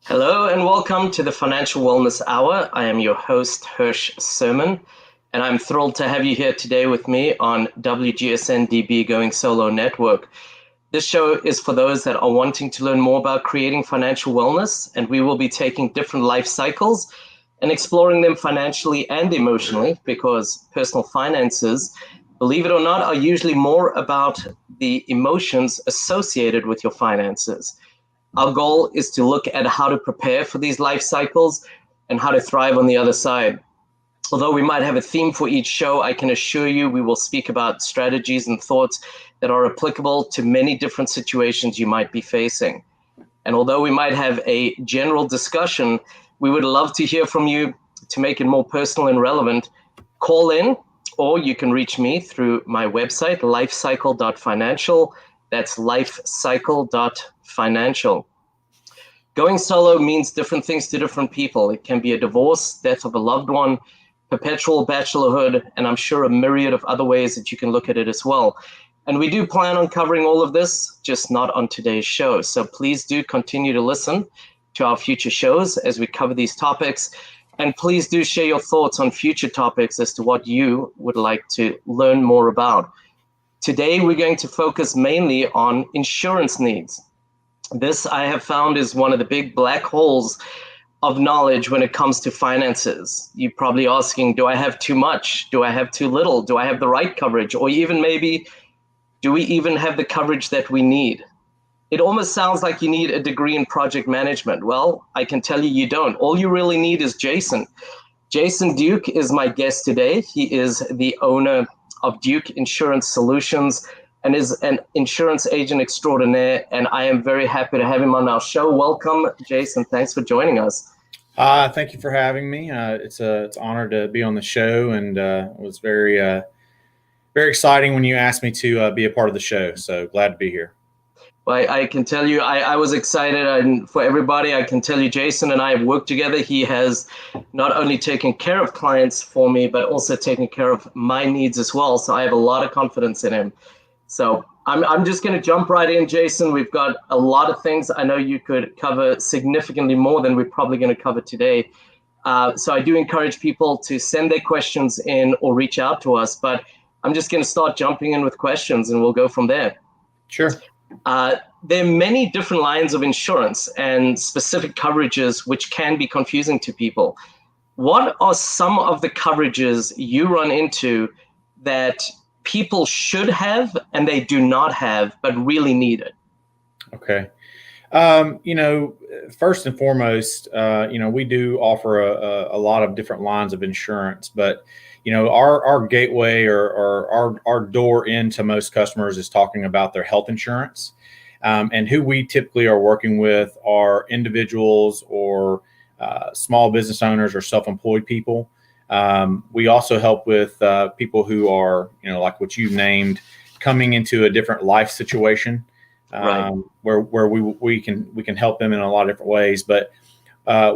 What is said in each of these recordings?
Hello and welcome to the Financial Wellness Hour. I am your host, Hirsch Sermon, and I'm thrilled to have you here today with me on WGSN-DB Going Solo Network. This show is for those that are wanting to learn more about creating financial wellness, and we will be taking different life cycles and exploring them financially and emotionally, because personal finances, believe it or not, are usually more about the emotions associated with your finances. Our goal is to look at how to prepare for these life cycles and how to thrive on the other side. Although we might have a theme for each show, I can assure you we will speak about strategies and thoughts that are applicable to many different situations you might be facing. And although we might have a general discussion, we would love to hear from you to make it more personal and relevant. Call in, or you can reach me through my website, lifecycle.financial. That's lifecycle.financial. Going solo means different things to different people. It can be a divorce, death of a loved one, perpetual bachelorhood, and I'm sure a myriad of other ways that you can look at it as well. And we do plan on covering all of this, just not on today's show. So please do continue to listen to our future shows as we cover these topics. And please do share your thoughts on future topics as to what you would like to learn more about. Today, we're going to focus mainly on insurance needs. This, I have found, is one of the big black holes of knowledge when it comes to finances. You're probably asking, do I have too much? Do I have too little? Do I have the right coverage? Or even maybe, do we even have the coverage that we need? It almost sounds like you need a degree in project management. Well, I can tell you you don't. All you really need is Jason. Jason Duke is my guest today. He is the owner of Duke Insurance Solutions and is an insurance agent extraordinaire. And I am very happy to have him on our show. Welcome, Jason. Thanks for joining us. Thank you for having me. It's an honor to be on the show, and it was very exciting when you asked me to be a part of the show. So glad to be here. Well, I can tell you, I was excited, and for everybody, I can tell you, Jason and I have worked together. He has not only taken care of clients for me, but also taken care of my needs as well. So I have a lot of confidence in him. So I'm just going to jump right in, Jason. We've got a lot of things. I know you could cover significantly more than we're probably going to cover today. So I do encourage people to send their questions in or reach out to us. But I'm just going to start jumping in with questions, and we'll go from there. Sure. There are many different lines of insurance and specific coverages which can be confusing to people. What are some of the coverages you run into that people should have and they do not have but really need it? Okay. First and foremost, we do offer a lot of different lines of insurance, but our gateway or our door into most customers is talking about their health insurance. And who we typically are working with are individuals or small business owners or self-employed people. We also help with people who are, like what you named, coming into a different life situation, Right. where we can help them in a lot of different ways. But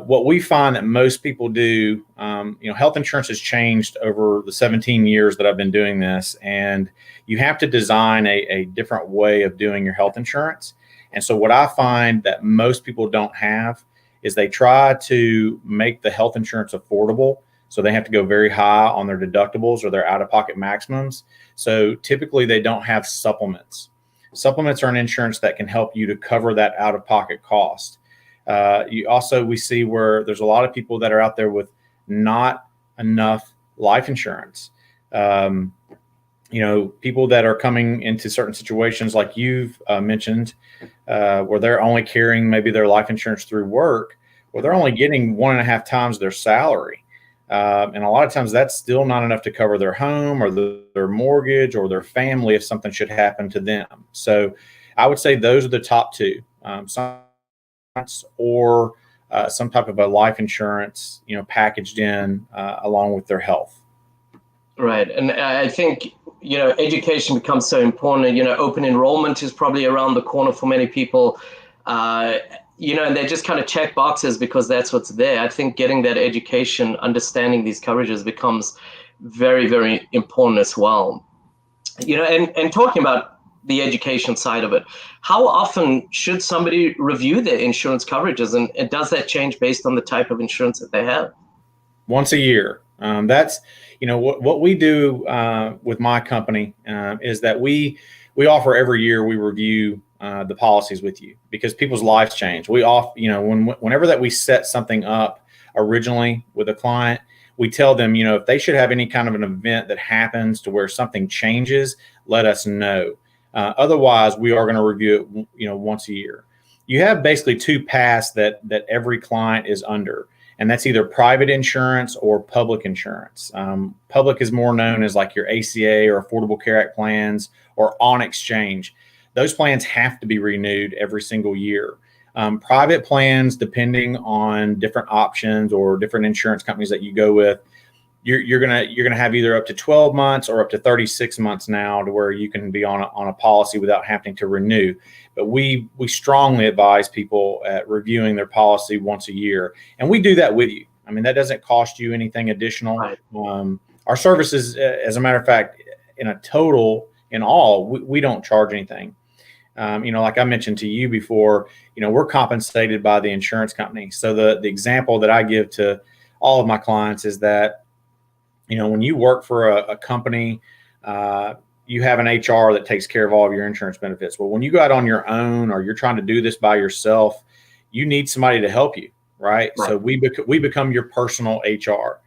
what we find that most people do, health insurance has changed over the 17 years that I've been doing this, and you have to design a different way of doing your health insurance. And so what I find that most people don't have is they try to make the health insurance affordable. So they have to go very high on their deductibles or their out-of-pocket maximums. So typically they don't have supplements. Supplements are an insurance that can help you to cover that out-of-pocket cost. We see where there's a lot of people that are out there with not enough life insurance. People that are coming into certain situations like you've mentioned, where they're only carrying maybe their life insurance through work, where they're only getting 1.5 times their salary. And a lot of times that's still not enough to cover their home or their mortgage or their family if something should happen to them. So I would say those are the top two, or some type of a life insurance, packaged in along with their health. Right. And I think, education becomes so important. Open enrollment is probably around the corner for many people. And they just kind of check boxes because that's what's there. I think getting that education, understanding these coverages becomes very, very important as well. And talking about the education side of it. How often should somebody review their insurance coverages, and does that change based on the type of insurance that they have? Once a year. That's, what we do with my company is that we offer every year, we review the policies with you, because people's lives change. We whenever that we set something up originally with a client, we tell them, if they should have any kind of an event that happens to where something changes, let us know. Otherwise, we are going to review it, once a year. You have basically two paths that every client is under, and that's either private insurance or public insurance. Public is more known as like your ACA or Affordable Care Act plans, or on exchange. Those plans have to be renewed every single year. Private plans, depending on different options or different insurance companies that you go with, you're gonna have either up to 12 months or up to 36 months now, to where you can be on a policy without having to renew. But we strongly advise people at reviewing their policy once a year, and we do that with you. I mean, that doesn't cost you anything additional. Right. Our services, as a matter of fact, in all, we don't charge anything. Like I mentioned to you before, we're compensated by the insurance company. So the example that I give to all of my clients is that, when you work for a company, you have an HR that takes care of all of your insurance benefits. Well, when you go out on your own, or you're trying to do this by yourself, you need somebody to help you, right? So we become your personal HR.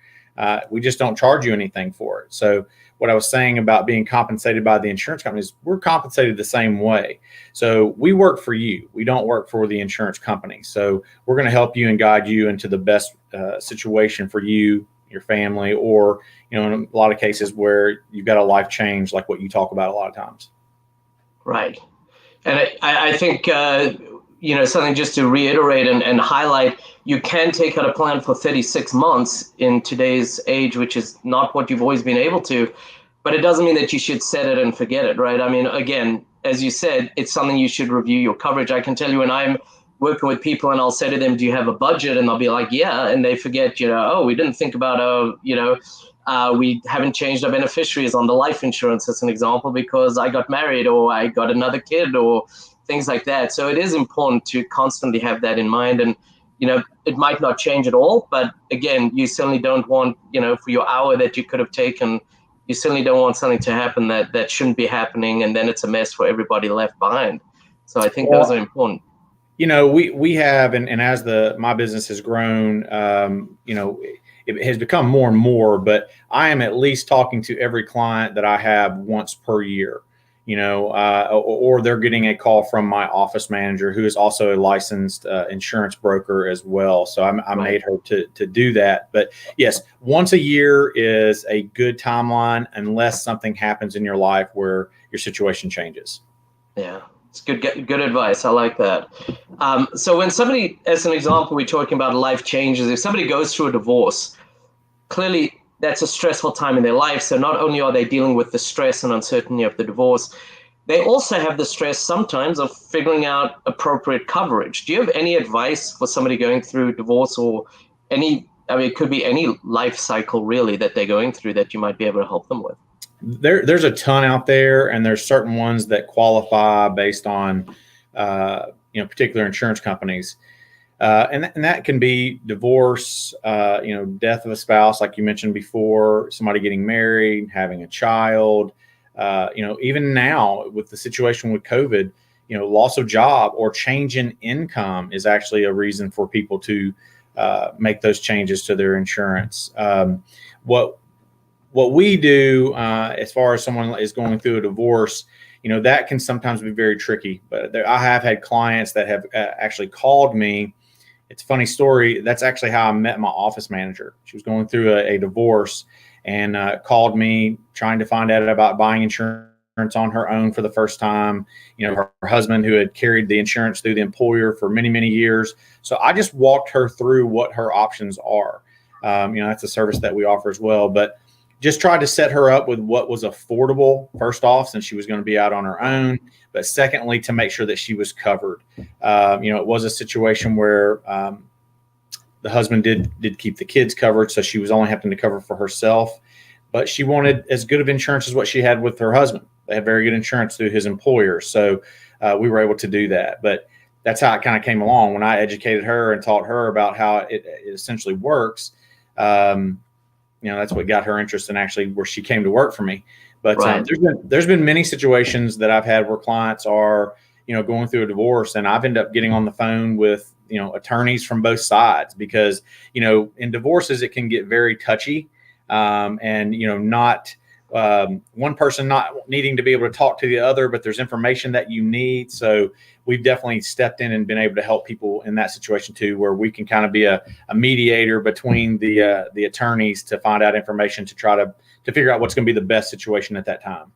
We just don't charge you anything for it. So what I was saying about being compensated by the insurance companies, we're compensated the same way. So we work for you. We don't work for the insurance company. So we're going to help you and guide you into the best situation for you, your family, or, in a lot of cases where you've got a life change, like what you talk about a lot of times. Right. And I think, something just to reiterate and highlight, you can take out a plan for 36 months in today's age, which is not what you've always been able to, but it doesn't mean that you should set it and forget it, right? I mean, again, as you said, it's something you should review your coverage. I can tell you, when I'm working with people and I'll say to them, do you have a budget? And they'll be like, yeah. And they forget, we didn't think about, we haven't changed our beneficiaries on the life insurance, as an example, because I got married or I got another kid or things like that. So it is important to constantly have that in mind. And, it might not change at all, but again, you certainly don't want, for your hour that you could have taken, you certainly don't want something to happen that shouldn't be happening. And then it's a mess for everybody left behind. So I think those are important. We have, and as my business has grown, it has become more and more, but I am at least talking to every client that I have once per year, or they're getting a call from my office manager, who is also a licensed insurance broker as well. So I made her to do that. But yes, once a year is a good timeline, unless something happens in your life where your situation changes. Yeah. It's good advice. I like that. So when somebody, as an example, we're talking about life changes. If somebody goes through a divorce, clearly that's a stressful time in their life. So not only are they dealing with the stress and uncertainty of the divorce, they also have the stress sometimes of figuring out appropriate coverage. Do you have any advice for somebody going through divorce, or it could be any life cycle really that they're going through, that you might be able to help them with? There's a ton out there, and there's certain ones that qualify based on, particular insurance companies. And that can be divorce, death of a spouse, like you mentioned before, somebody getting married, having a child, even now with the situation with COVID, loss of job or change in income is actually a reason for people to make those changes to their insurance. What we do, as far as someone is going through a divorce, that can sometimes be very tricky. But I have had clients that have actually called me. It's a funny story. That's actually how I met my office manager. She was going through a divorce and called me trying to find out about buying insurance on her own for the first time. Her husband, who had carried the insurance through the employer for many, many years. So I just walked her through what her options are. That's a service that we offer as well. But just tried to set her up with what was affordable, first off, since she was going to be out on her own. But secondly, to make sure that she was covered. It was a situation where the husband did keep the kids covered, so she was only having to cover for herself. But she wanted as good of insurance as what she had with her husband. They had very good insurance through his employer. So we were able to do that. But that's how it kind of came along. When I educated her and taught her about how it essentially works, that's what got her interest in actually where she came to work for me. But Right. There's been many situations that I've had where clients are, going through a divorce, and I've ended up getting on the phone with, attorneys from both sides because, in divorces, it can get very touchy, and, not one person not needing to be able to talk to the other, but there's information that you need. So we've definitely stepped in and been able to help people in that situation too, where we can kind of be a mediator between the attorneys to find out information to try to figure out what's going to be the best situation at that time.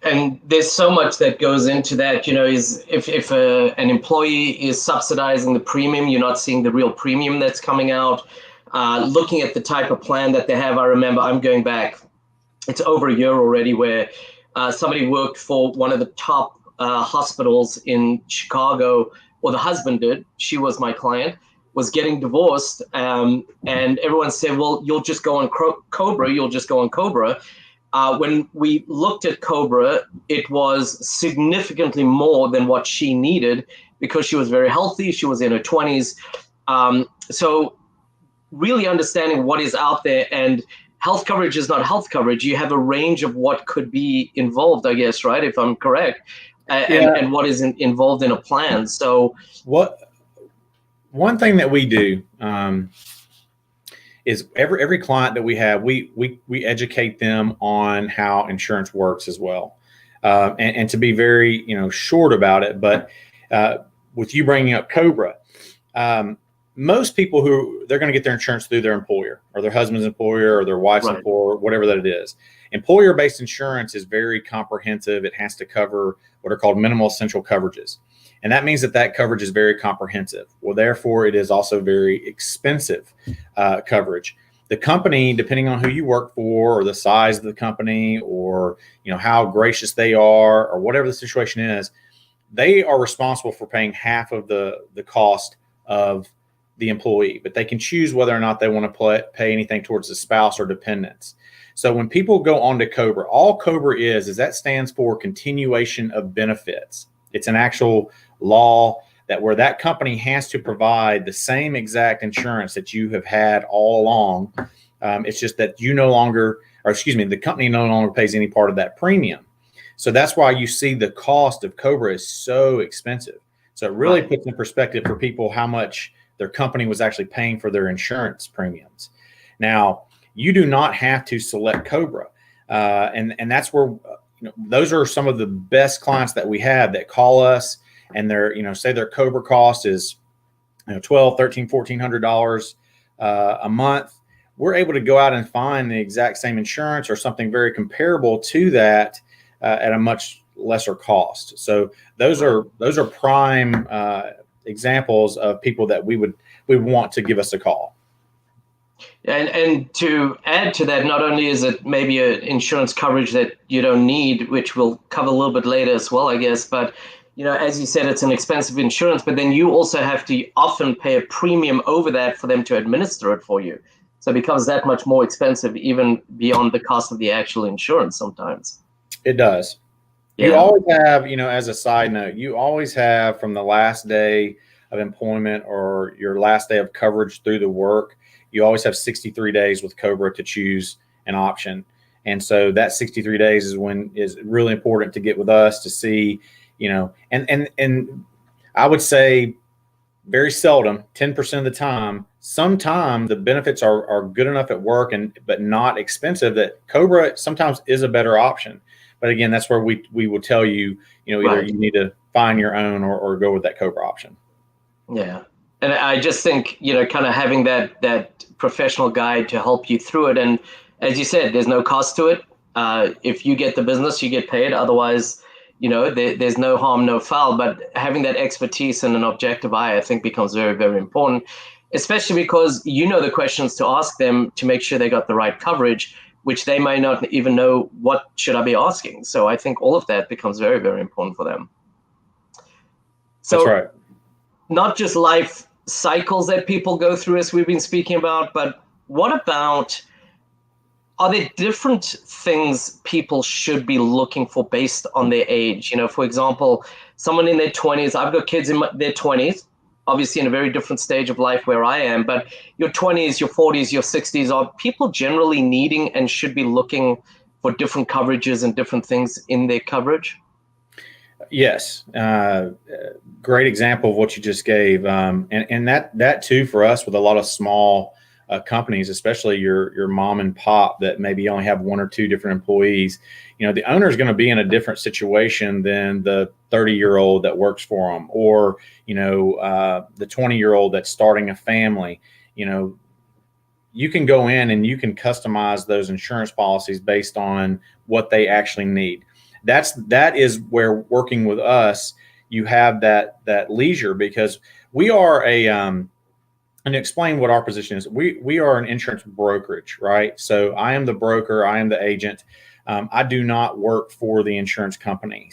And there's so much that goes into that, is if an employee is subsidizing the premium, you're not seeing the real premium that's coming out. Looking at the type of plan that they have, I remember I'm going back, it's over a year already, where somebody worked for one of the top hospitals in Chicago, or the husband did, she was my client, was getting divorced, and everyone said, well, you'll just go on Cobra. When we looked at Cobra, it was significantly more than what she needed because she was very healthy. She was in her 20s. So really understanding what is out there, and health coverage is not health coverage. You have a range of what could be involved, I guess, right? If I'm correct, and what is involved in a plan. So one thing that we do, is every client that we have, we educate them on how insurance works as well, and to be very short about it. But with you bringing up Cobra, most people they're going to get their insurance through their employer or their husband's employer or their wife's Right. employer, whatever that it is. Employer-based insurance is very comprehensive. It has to cover what are called minimal essential coverages. And that means that coverage is very comprehensive. Well, therefore, it is also very expensive coverage. The company, depending on who you work for or the size of the company or how gracious they are or whatever the situation is, they are responsible for paying half of the cost of the employee. But they can choose whether or not they want to pay anything towards the spouse or dependents. So when people go on to Cobra, all Cobra is that stands for continuation of benefits. It's an actual law that where that company has to provide the same exact insurance that you have had all along. It's just that the company no longer pays any part of that premium. So that's why you see the cost of Cobra is so expensive. So it really puts in perspective for people how much their company was actually paying for their insurance premiums. Now, you do not have to select Cobra. And that's where, those are some of the best clients that we have that call us, and they're, say their Cobra cost is, $1,200, $1,300, $1,400 a month. We're able to go out and find the exact same insurance or something very comparable to that at a much lesser cost. So those are prime examples of people that we would want to give us a call. And to add to that, not only is it maybe an insurance coverage that you don't need, which we'll cover a little bit later as well, I guess, but as you said, it's an expensive insurance, but then you also have to often pay a premium over that for them to administer it for you. So it becomes that much more expensive, even beyond the cost of the actual insurance sometimes. It does. Yeah. You always have, as a side note, you always have from the last day of employment or your last day of coverage through the work, you always have 63 days with Cobra to choose an option. And so that 63 days is really important to get with us to see, and I would say very seldom, 10% of the time, sometime the benefits are good enough at work but not expensive that Cobra sometimes is a better option. But again, that's where we will tell you, either you need to find your own or go with that Cobra option. Yeah. And I just think, kind of having that professional guide to help you through it. And as you said, there's no cost to it. If you get the business, you get paid. Otherwise, there's no harm, no foul. But having that expertise and an objective eye, I think, becomes very, very important, especially because the questions to ask them to make sure they got the right coverage, which they may not even know what should I be asking. So I think all of that becomes very, very important for them. So, that's right. Not just life cycles that people go through, as we've been speaking about, but what about are there different things people should be looking for based on their age? For example, someone in their 20s, I've got kids in their 20s, obviously in a very different stage of life where I am, but your 20s, your 40s, your 60s, are people generally needing and should be looking for different coverages and different things in their coverage? Yes. Great example of what you just gave. And that too, for us with a lot of small companies, especially your mom and pop that maybe only have one or two different employees, the owner is going to be in a different situation than the 30-year-old that works for them, or, the 20-year-old that's starting a family. You can go in and you can customize those insurance policies based on what they actually need. That is where working with us, you have that leisure, because we are and to explain what our position is, we are an insurance brokerage, right? So I am the broker, I am the agent. I do not work for the insurance company.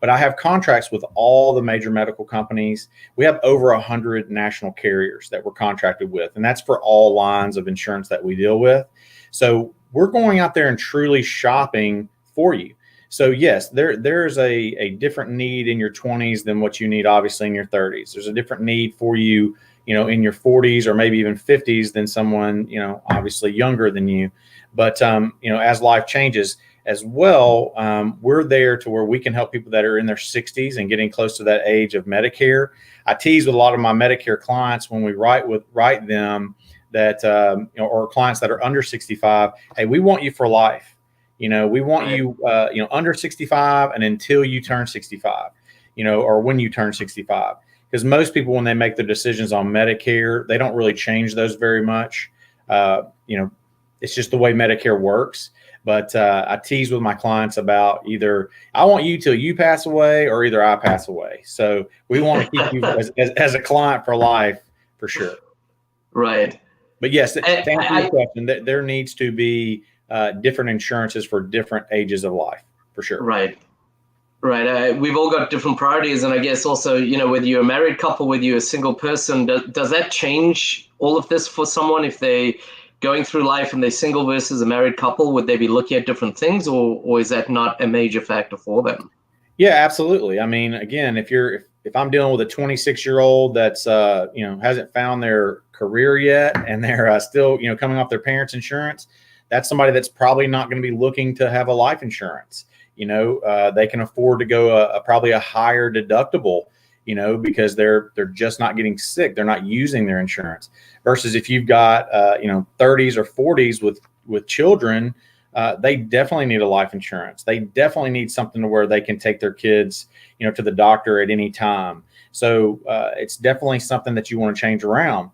But I have contracts with all the major medical companies. We have over 100 national carriers that we're contracted with, and that's for all lines of insurance that we deal with. So we're going out there and truly shopping for you. So yes, there's a different need in your 20s than what you need obviously in your 30s. There's a different need for you, in your 40s or maybe even 50s than someone, obviously younger than you. But, as life changes as well, we're there to where we can help people that are in their 60s and getting close to that age of Medicare. I tease with a lot of my Medicare clients when we write them that, or clients that are under 65, hey, we want you for life. We want you, under 65 and until you turn 65, or when you turn 65. Because most people, when they make their decisions on Medicare, they don't really change those very much. It's just the way Medicare works. But I tease with my clients about either I want you till you pass away or either I pass away. So we want to keep you as a client for life, for sure. Right. But yes, to answer your question, there needs to be different insurances for different ages of life, for sure. Right. We've all got different priorities. And I guess also, whether you're a married couple, whether you're a single person, does that change all of this for someone? If they going through life and they're single versus a married couple, would they be looking at different things, or is that not a major factor for them? Yeah, absolutely. I mean, again, if I'm dealing with a 26-year-old that's, hasn't found their career yet and they're still, coming off their parents' insurance, that's somebody that's probably not going to be looking to have a life insurance. They can afford to go probably a higher deductible, because they're just not getting sick. They're not using their insurance. Versus if you've got, 30s or 40s with children, they definitely need a life insurance. They definitely need something to where they can take their kids, to the doctor at any time. So it's definitely something that you want to change around.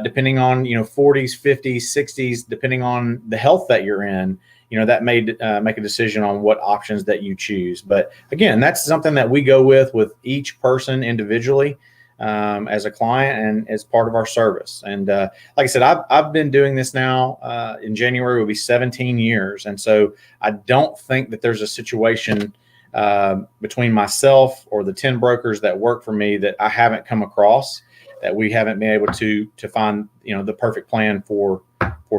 Depending on, 40s, 50s, 60s, depending on the health that you're in, that may make a decision on what options that you choose. But again, that's something that we go with each person individually as a client and as part of our service. And like I said, I've been doing this now in January will be 17 years. And so I don't think that there's a situation between myself or the 10 brokers that work for me that I haven't come across that we haven't been able to find, the perfect plan for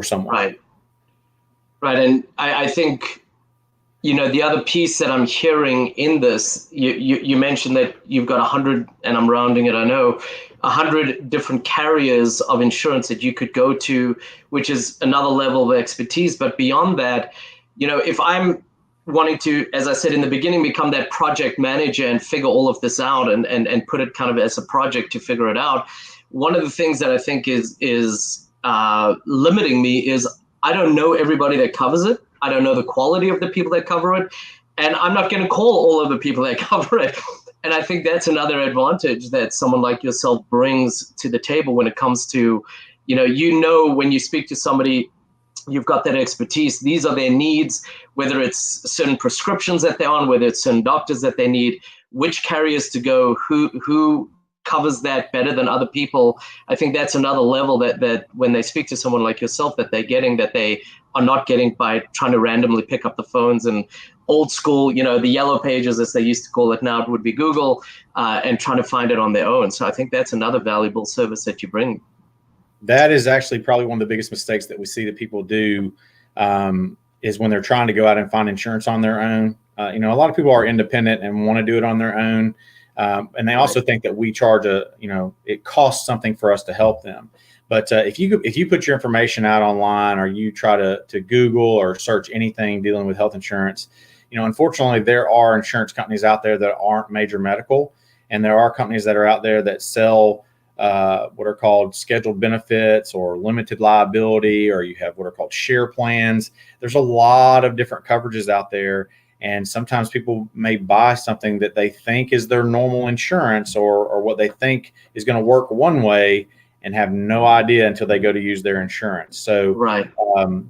someone. Right. And I think, the other piece that I'm hearing in this, you mentioned that you've got 100, and I'm rounding it, I know, 100 different carriers of insurance that you could go to, which is another level of expertise. But beyond that, if I'm wanting to, as I said in the beginning, become that project manager and figure all of this out and put it kind of as a project to figure it out, one of the things that I think is limiting me is I don't know everybody that covers it. I don't know the quality of the people that cover it. And I'm not going to call all of the people that cover it. And I think that's another advantage that someone like yourself brings to the table when it comes to, when you speak to somebody, you've got that expertise. These are their needs, whether it's certain prescriptions that they're on, whether it's certain doctors that they need, which carriers to go, who covers that better than other people. I think that's another level that when they speak to someone like yourself, that they're getting, that they are not getting by trying to randomly pick up the phones and old school, the yellow pages, as they used to call it, now it would be Google, and trying to find it on their own. So I think that's another valuable service that you bring. That is actually probably one of the biggest mistakes that we see that people do is when they're trying to go out and find insurance on their own. A lot of people are independent and want to do it on their own. And they also think that we charge it costs something for us to help them. But if you put your information out online, or you try to Google or search anything dealing with health insurance, unfortunately, there are insurance companies out there that aren't major medical, and there are companies that are out there that sell what are called scheduled benefits or limited liability, or you have what are called share plans. There's a lot of different coverages out there. And sometimes people may buy something that they think is their normal insurance, or what they think is going to work one way, and have no idea until they go to use their insurance. So, right.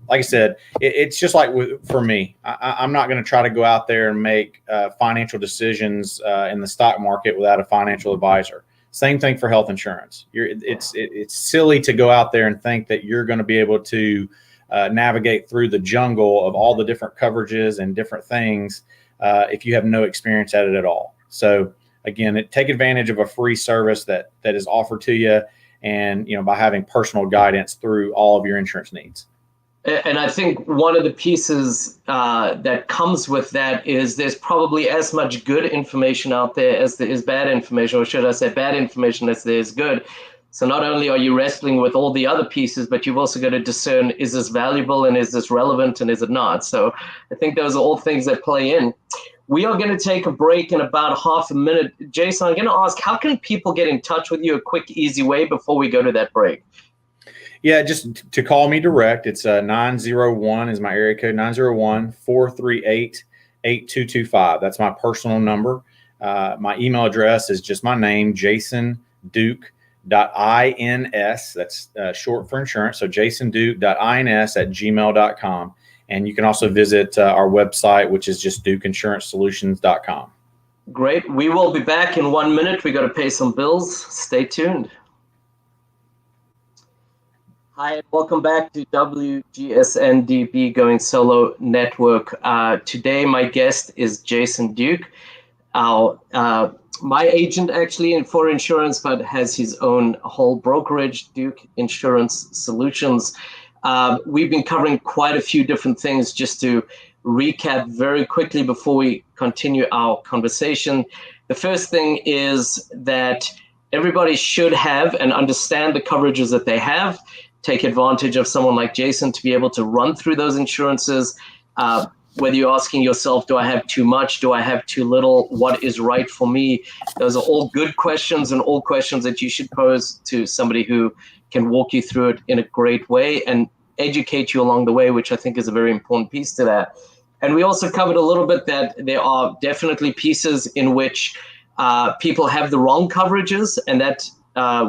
Like I said, it's just like for me, I'm not going to try to go out there and make financial decisions in the stock market without a financial advisor. Same thing for health insurance. It's silly to go out there and think that you're going to be able to navigate through the jungle of all the different coverages and different things if you have no experience at it at all. So again, take advantage of a free service that is offered to you, and by having personal guidance through all of your insurance needs. And I think one of the pieces that comes with that is there's probably as much good information out there as there is bad information, or should I say bad information as there is good. So not only are you wrestling with all the other pieces, but you've also got to discern, is this valuable and is this relevant and is it not? So I think those are all things that play in. We are going to take a break in about half a minute. Jason, I'm going to ask, how can people get in touch with you a quick, easy way before we go to that break? Yeah, just to call me direct. It's 901 is my area code, 901-438-8225. That's my personal number. My email address is just my name, jasonduke.ins. That's short for insurance. So jasonduke.ins@gmail.com. And you can also visit our website, which is just dukeinsuranceSolutions.com. Great. We will be back in 1 minute. We got to pay some bills. Stay tuned. Hi, and welcome back to WGSN-DB Going Solo Network. Today, my guest is Jason Duke, my agent actually for insurance, but has his own whole brokerage, Duke Insurance Solutions. We've been covering quite a few different things. Just to recap very quickly before we continue our conversation. The first thing is that everybody should have and understand the coverages that they have. Take advantage of someone like Jason to be able to run through those insurances. Whether you're asking yourself, do I have too much? Do I have too little? What is right for me? Those are all good questions, and all questions that you should pose to somebody who can walk you through it in a great way and educate you along the way, which I think is a very important piece to that. And we also covered a little bit that there are definitely pieces in which people have the wrong coverages, and that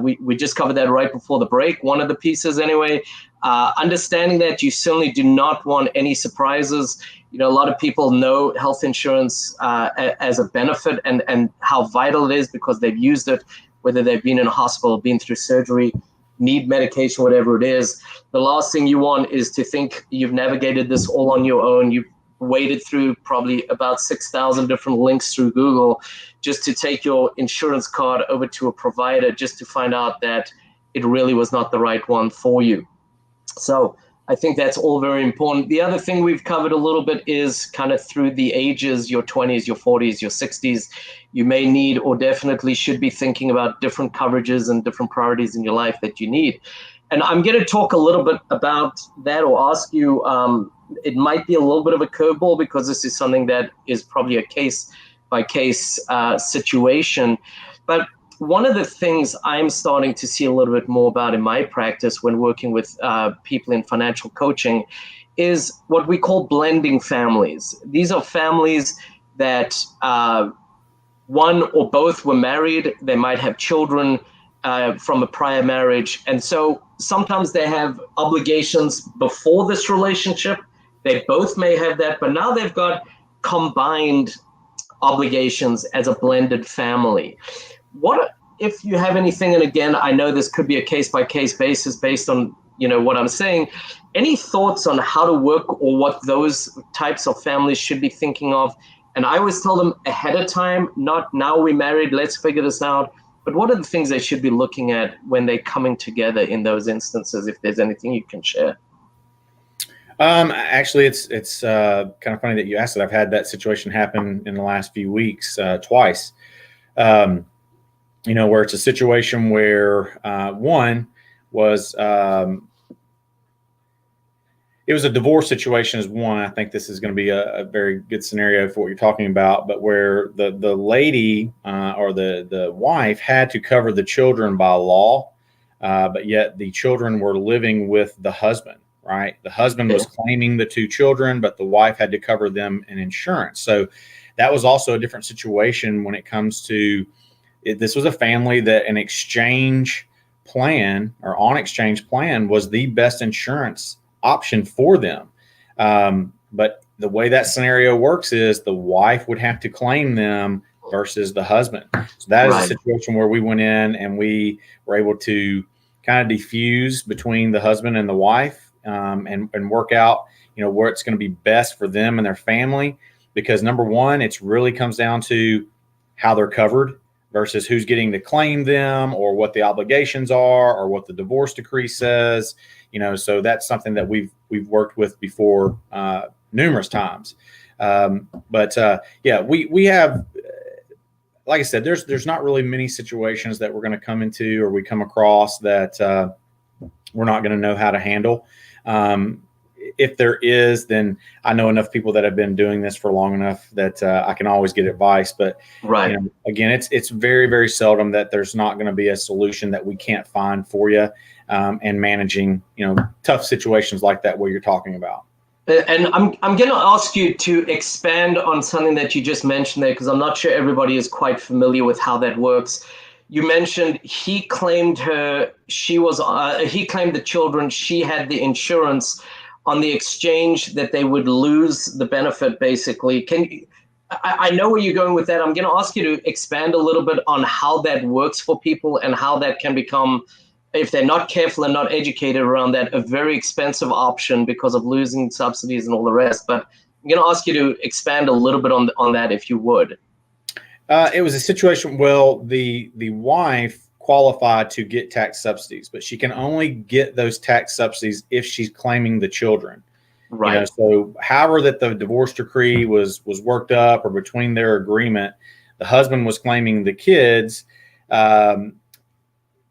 we just covered that right before the break. One of the pieces anyway, understanding that you certainly do not want any surprises. A lot of people know health insurance as a benefit and how vital it is because they've used it, whether they've been in a hospital, been through surgery, need medication, whatever it is. The last thing you want is to think you've navigated this all on your own. You've waded through probably about 6,000 different links through Google just to take your insurance card over to a provider just to find out that it really was not the right one for you. So I think that's all very important. The other thing we've covered a little bit is kind of through the ages, your 20s, your 40s, your 60s, you may need or definitely should be thinking about different coverages and different priorities in your life that you need. And I'm going to talk a little bit about that or ask you, it might be a little bit of a curveball because this is something that is probably a case-by-case situation. But one of the things I'm starting to see a little bit more about in my practice when working with people in financial coaching is what we call blending families. These are families that one or both were married. They might have children from a prior marriage. And so sometimes they have obligations before this relationship. They both may have that, but now they've got combined obligations as a blended family. What if you have anything, and again, I know this could be a case-by-case basis based on what I'm saying, any thoughts on how to work or what those types of families should be thinking of? And I always tell them ahead of time, not now we're married, let's figure this out. But what are the things they should be looking at when they're coming together in those instances, if there's anything you can share? Actually, it's kind of funny that you asked it. I've had that situation happen in the last few weeks, twice. Where it's a situation where one was it was a divorce situation is one. I think this is going to be a very good scenario for what you're talking about, but where the lady or the wife had to cover the children by law, but yet the children were living with the husband. Right. The husband was claiming the two children, but the wife had to cover them in insurance. So that was also a different situation when it comes to it. This was a family that an exchange plan or on exchange plan was the best insurance option for them. But the way that scenario works is the wife would have to claim them versus the husband. So that is a situation where we went in and we were able to kind of diffuse between the husband and the wife. And work out, where it's going to be best for them and their family, because number one, it's really comes down to how they're covered versus who's getting to claim them or what the obligations are or what the divorce decree says, so that's something that we've worked with before numerous times. We have, like I said, there's not really many situations that we're going to come into or we come across that we're not going to know how to handle. If there is, then I know enough people that have been doing this for long enough that I can always get advice. But again, it's very, very seldom that there's not going to be a solution that we can't find for you, and managing tough situations like that where you're talking about. And I'm going to ask you to expand on something that you just mentioned there, because I'm not sure everybody is quite familiar with how that works. You mentioned he claimed her, he claimed the children, she had the insurance on the exchange that they would lose the benefit, basically. I know where you're going with that. I'm going to ask you to expand a little bit on how that works for people and how that can become, if they're not careful and not educated around that, a very expensive option because of losing subsidies and all the rest. But I'm going to ask you to expand a little bit on that, if you would. It was a situation, well, the wife qualified to get tax subsidies, but she can only get those tax subsidies if she's claiming the children. Right. So however that the divorce decree was worked up or between their agreement, the husband was claiming the kids for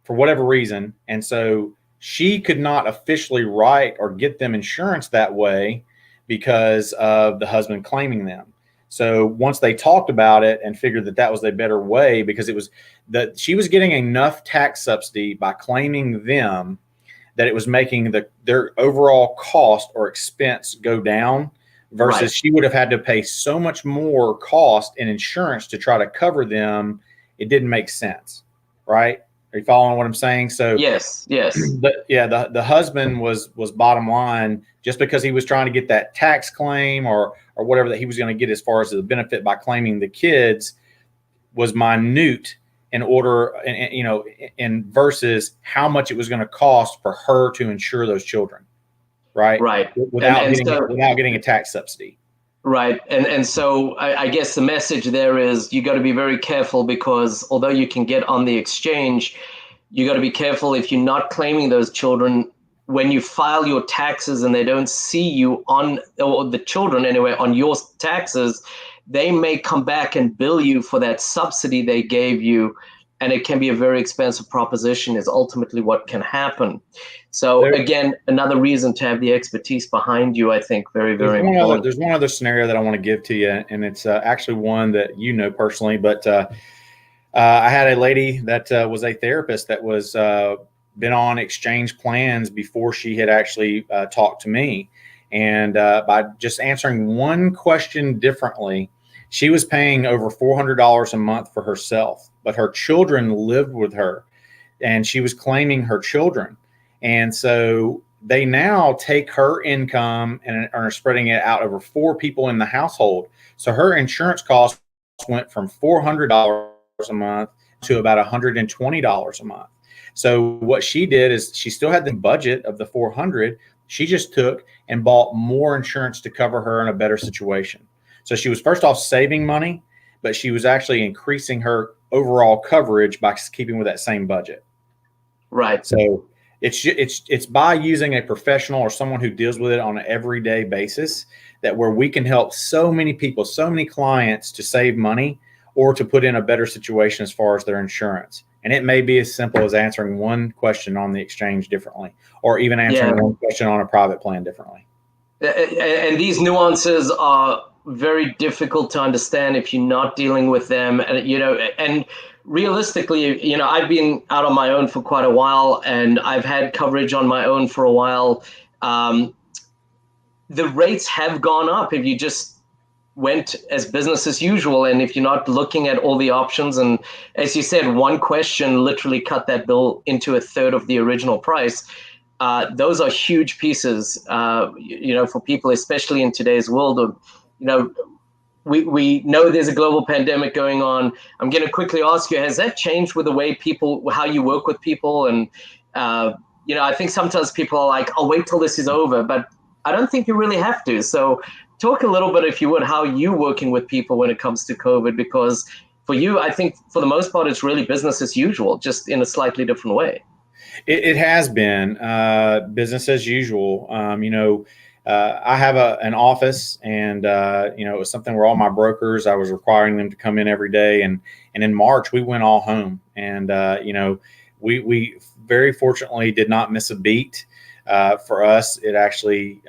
whatever reason. And so she could not officially write or get them insurance that way because of the husband claiming them. So once they talked about it and figured that that was a better way, because it was that she was getting enough tax subsidy by claiming them that it was making their overall cost or expense go down, versus she would have had to pay so much more cost in insurance to try to cover them. It didn't make sense. Right. Are you following what I'm saying? So yes. The husband was bottom line, just because he was trying to get that tax claim or whatever that he was going to get as far as the benefit by claiming the kids was minute in order, and versus how much it was going to cost for her to insure those children. Right. Without getting a tax subsidy. Right. And so I guess the message there is you got to be very careful, because although you can get on the exchange, you got to be careful if you're not claiming those children. When you file your taxes and they don't see you on, or the children anyway, on your taxes, they may come back and bill you for that subsidy they gave you. And it can be a very expensive proposition, is ultimately what can happen. So again, another reason to have the expertise behind you, I think, very, very important. There's one other scenario that I want to give to you, and it's actually one that you know personally. But I had a lady that was a therapist that was been on exchange plans before she had actually talked to me. And by just answering one question differently, she was paying over $400 a month for herself, but her children lived with her, and she was claiming her children. And so they now take her income and are spreading it out over 4 people in the household. So her insurance costs went from $400 a month to about $120 a month. So what she did is she still had the budget of the $400. She just took and bought more insurance to cover her in a better situation. So she was first off saving money, but she was actually increasing her overall coverage by keeping with that same budget. Right. So It's by using a professional or someone who deals with it on an everyday basis that where we can help so many people, so many clients to save money or to put in a better situation as far as their insurance. And it may be as simple as answering one question on the exchange differently, or even answering one question on a private plan differently. And these nuances are very difficult to understand if you're not dealing with them. And realistically, I've been out on my own for quite a while, and I've had coverage on my own for a while. The rates have gone up if you just went as business as usual, and if you're not looking at all the options. And as you said, one question literally cut that bill into a third of the original price. Those are huge pieces, for people, especially in today's world of, we know there's a global pandemic going on. I'm going to quickly ask you, has that changed with the way how you work with people? And, I think sometimes people are like, I'll wait till this is over, but I don't think you really have to. So talk a little bit, if you would, how you working with people when it comes to COVID, because for you, I think for the most part, it's really business as usual, just in a slightly different way. It has been business as usual. I have an office, and it was something where all my brokers, I was requiring them to come in every day. And in March, we went all home, and we very fortunately did not miss a beat. For us, it actually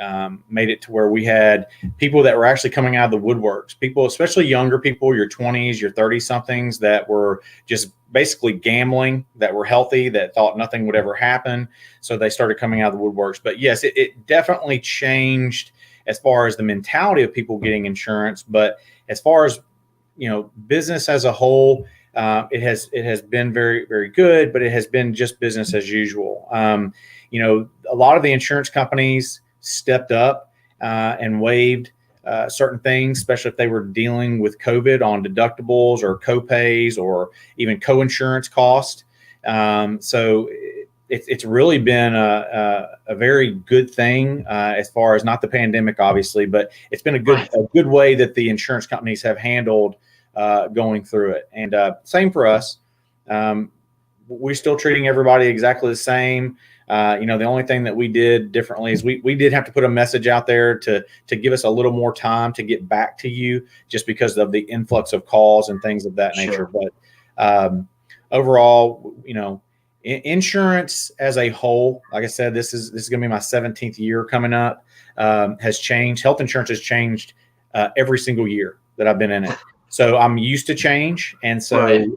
made it to where we had people that were actually coming out of the woodworks, people, especially younger people, your 20s, your 30 somethings, that were just basically gambling, that were healthy, that thought nothing would ever happen. So they started coming out of the woodworks. But yes, it definitely changed as far as the mentality of people getting insurance. But as far as, business as a whole, it has been very, very good, but it has been just business as usual. A lot of the insurance companies stepped up and waived certain things, especially if they were dealing with COVID, on deductibles or co-pays or even co-insurance cost. So it's really been a very good thing as far as, not the pandemic, obviously, but it's been a good way that the insurance companies have handled going through it. And same for us. We're still treating everybody exactly the same. The only thing that we did differently is we did have to put a message out there to give us a little more time to get back to you, just because of the influx of calls and things of that nature. Sure. But overall, insurance as a whole, like I said, this is going to be my 17th year coming up, has changed. Health insurance has changed every single year that I've been in it. So I'm used to change. And so,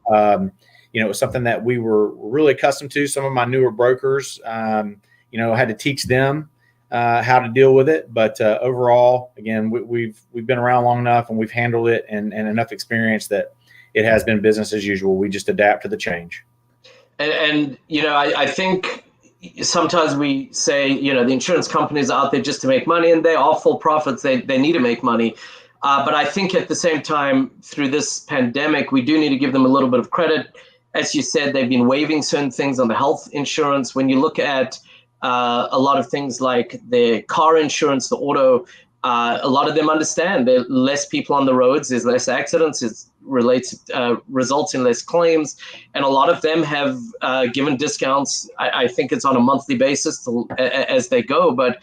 it was something that we were really accustomed to. Some of my newer brokers, had to teach them how to deal with it. But overall, again, we've been around long enough, and we've handled it and enough experience that it has been business as usual. We just adapt to the change. And I think sometimes we say, the insurance companies are out there just to make money, and they are full profits. They need to make money. But I think at the same time, through this pandemic, we do need to give them a little bit of credit. As you said, they've been waiving certain things on the health insurance. When you look at a lot of things like the car insurance, the auto, a lot of them understand there are less people on the roads, there's less accidents, it results in less claims. And a lot of them have given discounts. I think it's on a monthly basis as they go, but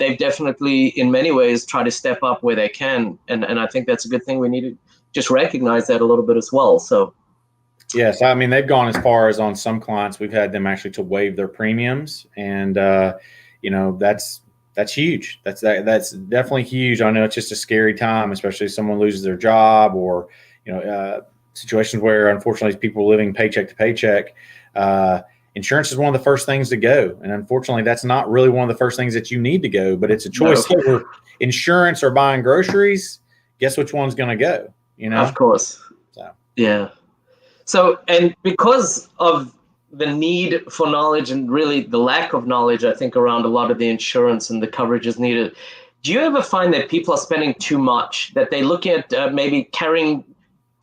they've definitely, in many ways, tried to step up where they can. And I think that's a good thing. We need to just recognize that a little bit as well. So. Yes, I mean, they've gone as far as, on some clients, we've had them actually to waive their premiums, and that's huge. That's definitely huge. I know it's just a scary time, especially if someone loses their job, or situations where, unfortunately, people are living paycheck to paycheck. Insurance is one of the first things to go, and unfortunately, that's not really one of the first things that you need to go. But it's a choice over insurance or buying groceries. Guess which one's going to go? Of course. So. Yeah. So, and because of the need for knowledge and really the lack of knowledge, I think, around a lot of the insurance and the coverages needed, do you ever find that people are spending too much, that they look at maybe carrying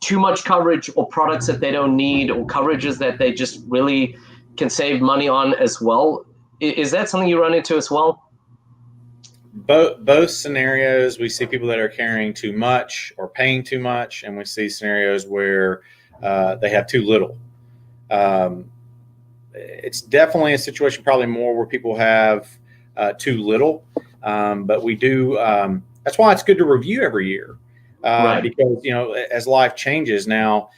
too much coverage, or products that they don't need, or coverages that they just really can save money on as well? Is that something you run into as well? Both scenarios, we see people that are carrying too much or paying too much, and we see scenarios where they have too little. it's definitely a situation probably more where people have too little, but we do. That's why it's good to review every year, Right. because as life changes now,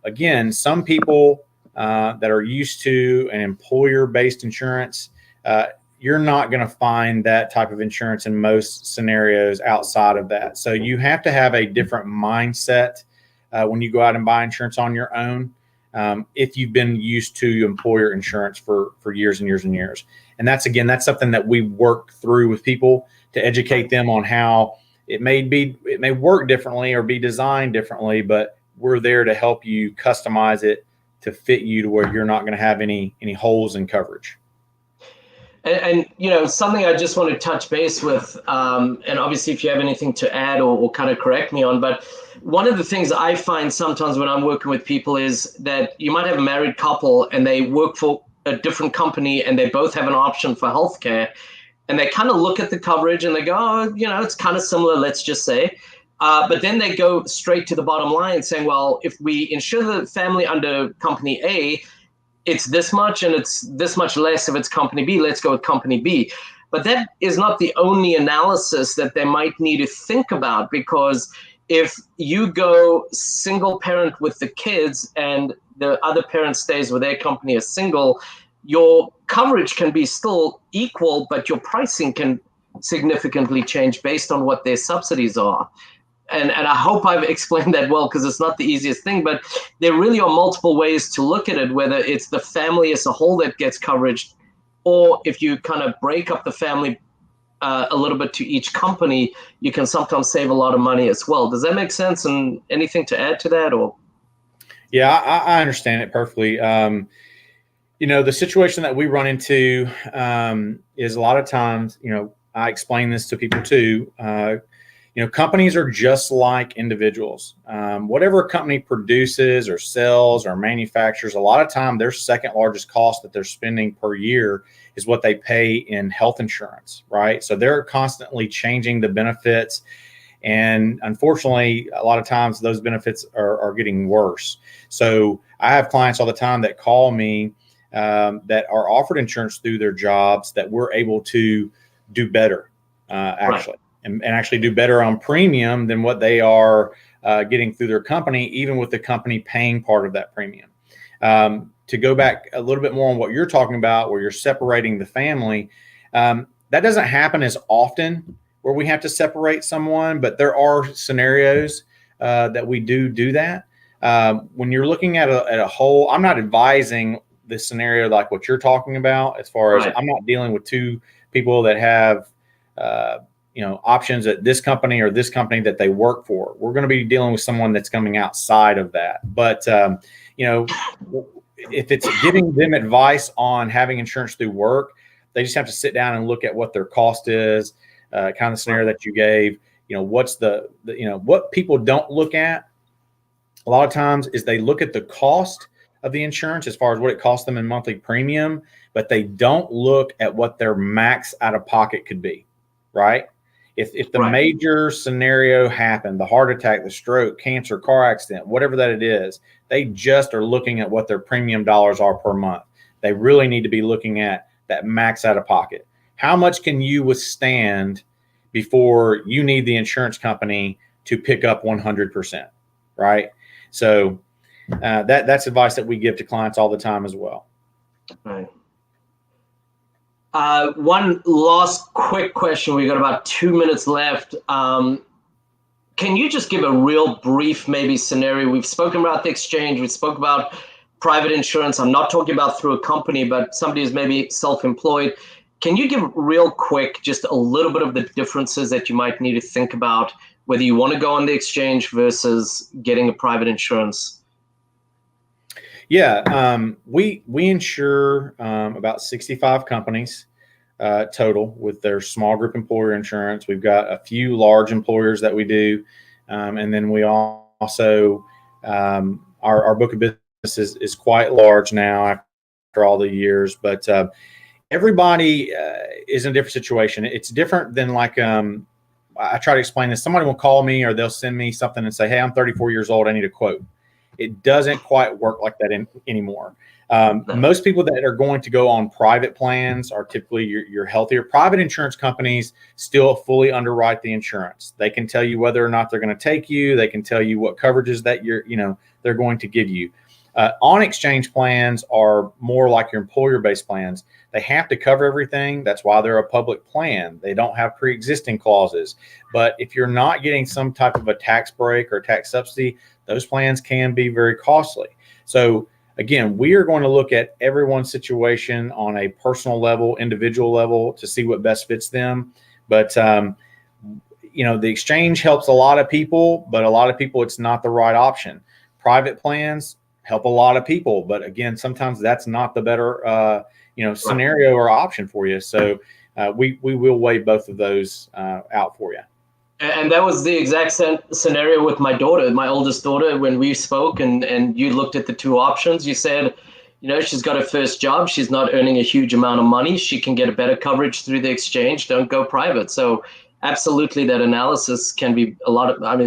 again, some people that are used to an employer-based insurance, you're not going to find that type of insurance in most scenarios outside of that. So you have to have a different mindset when you go out and buy insurance on your own. If you've been used to employer insurance for years and years and years. And that's something that we work through with people to educate them on how it may work differently or be designed differently, but we're there to help you customize it to fit you to where you're not going to have any holes in coverage. And something I just want to touch base with, and obviously if you have anything to add or kind of correct me on, but one of the things I find sometimes when I'm working with people is that you might have a married couple and they work for a different company and they both have an option for healthcare, and they kind of look at the coverage and they go, oh, it's kind of similar, let's just say. But then they go straight to the bottom line saying, well, if we insure the family under company A, it's this much and it's this much less if it's company B, let's go with company B. But that is not the only analysis that they might need to think about, because if you go single parent with the kids and the other parent stays with their company as single, your coverage can be still equal, but your pricing can significantly change based on what their subsidies are. And I hope I've explained that well, because it's not the easiest thing, but there really are multiple ways to look at it, whether it's the family as a whole that gets coverage, or if you kind of break up the family a little bit to each company, you can sometimes save a lot of money as well. Does that make sense? And anything to add to that? Or? Yeah, I understand it perfectly. The situation that we run into is a lot of times, I explain this to people too. Companies are just like individuals. Whatever a company produces or sells or manufactures, a lot of time their second largest cost that they're spending per year is what they pay in health insurance, right? So they're constantly changing the benefits. And unfortunately, a lot of times those benefits are getting worse. So I have clients all the time that call me that are offered insurance through their jobs that we're able to do better, actually. Right. And actually do better on premium than what they are getting through their company, even with the company paying part of that premium. To go back a little bit more on what you're talking about, where you're separating the family, that doesn't happen as often where we have to separate someone, but there are scenarios that we do that. When you're looking at a whole, I'm not advising this scenario like what you're talking about, as far as I'm not dealing with two people that have options at this company or this company that they work for. We're going to be dealing with someone that's coming outside of that. But, if it's giving them advice on having insurance through work, they just have to sit down and look at what their cost is, kind of the scenario that you gave. What's what people don't look at a lot of times is they look at the cost of the insurance as far as what it costs them in monthly premium, but they don't look at what their max out of pocket could be, right? If the major scenario happened, the heart attack, the stroke, cancer, car accident, whatever that it is, they just are looking at what their premium dollars are per month. They really need to be looking at that max out of pocket. How much can you withstand before you need the insurance company to pick up 100%, right? So that's advice that we give to clients all the time as well. Right. One last quick question. We've got about 2 minutes left. Can you just give a real brief maybe scenario? We've spoken about the exchange. We spoke about private insurance. I'm not talking about through a company, but somebody who's maybe self-employed. Can you give real quick just a little bit of the differences that you might need to think about, whether you want to go on the exchange versus getting a private insurance? Yeah, we insure about 65 companies total with their small group employer insurance. We've got a few large employers that we do, and then we also our book of business is quite large now after all the years. But everybody is in a different situation. It's different than like I try to explain this. Somebody will call me or they'll send me something and say, "Hey, I'm 34 years old. I need a quote." It doesn't quite work like that anymore. Most people that are going to go on private plans are typically your healthier. Private insurance companies still fully underwrite the insurance. They can tell you whether or not they're going to take you. They can tell you what coverages that they're going to give you. On exchange plans are more like your employer-based plans. They have to cover everything. That's why they're a public plan. They don't have pre-existing clauses. But if you're not getting some type of a tax break or tax subsidy, those plans can be very costly. So again, we are going to look at everyone's situation on a personal level, individual level, to see what best fits them. But the exchange helps a lot of people, but a lot of people, it's not the right option. Private plans help a lot of people, but again, sometimes that's not the better scenario or option for you. So we will weigh both of those out for you. And that was the exact scenario with my daughter, my oldest daughter, when we spoke and you looked at the two options. You said, she's got her first job. She's not earning a huge amount of money. She can get a better coverage through the exchange. Don't go private. So absolutely, that analysis can be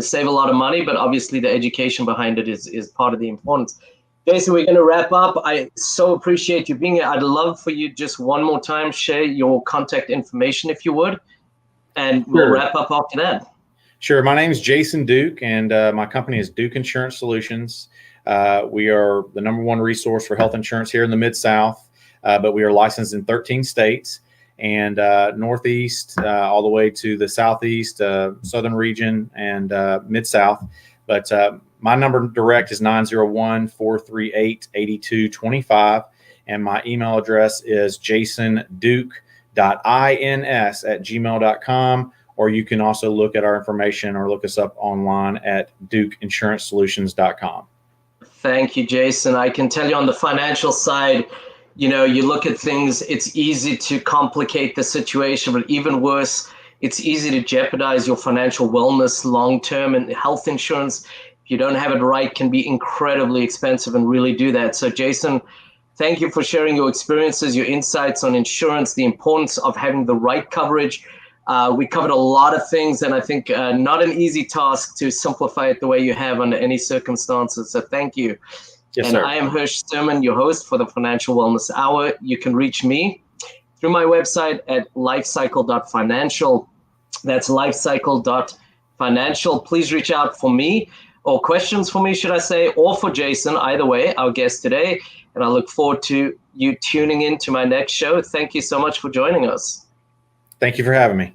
save a lot of money, but obviously the education behind it is part of the importance. Jason, we're going to wrap up. I so appreciate you being here. I'd love for you just one more time, share your contact information if you would, and we'll wrap up after that. Sure. My name is Jason Duke, and my company is Duke Insurance Solutions. We are the #1 resource for health insurance here in the Mid-South, but we are licensed in 13 states and Northeast all the way to the Southeast, Southern region, and Mid-South. But my number direct is 901-438-8225, and my email address is jasonduke.ins@gmail.com, or you can also look at our information or look us up online at dukeinsuranceSolutions.com. Thank you, Jason. I can tell you on the financial side, you look at things, it's easy to complicate the situation, but even worse, it's easy to jeopardize your financial wellness long-term, and health insurance, if you don't have it right, can be incredibly expensive and really do that. So Jason, thank you for sharing your experiences, your insights on insurance, the importance of having the right coverage. We covered a lot of things, and I think not an easy task to simplify it the way you have under any circumstances. So thank you. Yes, and sir. I am Hirsch Sermon, your host for the Financial Wellness Hour. You can reach me through my website at lifecycle.financial. That's lifecycle.financial. Please reach out for me, or questions for me, should I say, or for Jason, either way, our guest today. And I look forward to you tuning in to my next show. Thank you so much for joining us. Thank you for having me.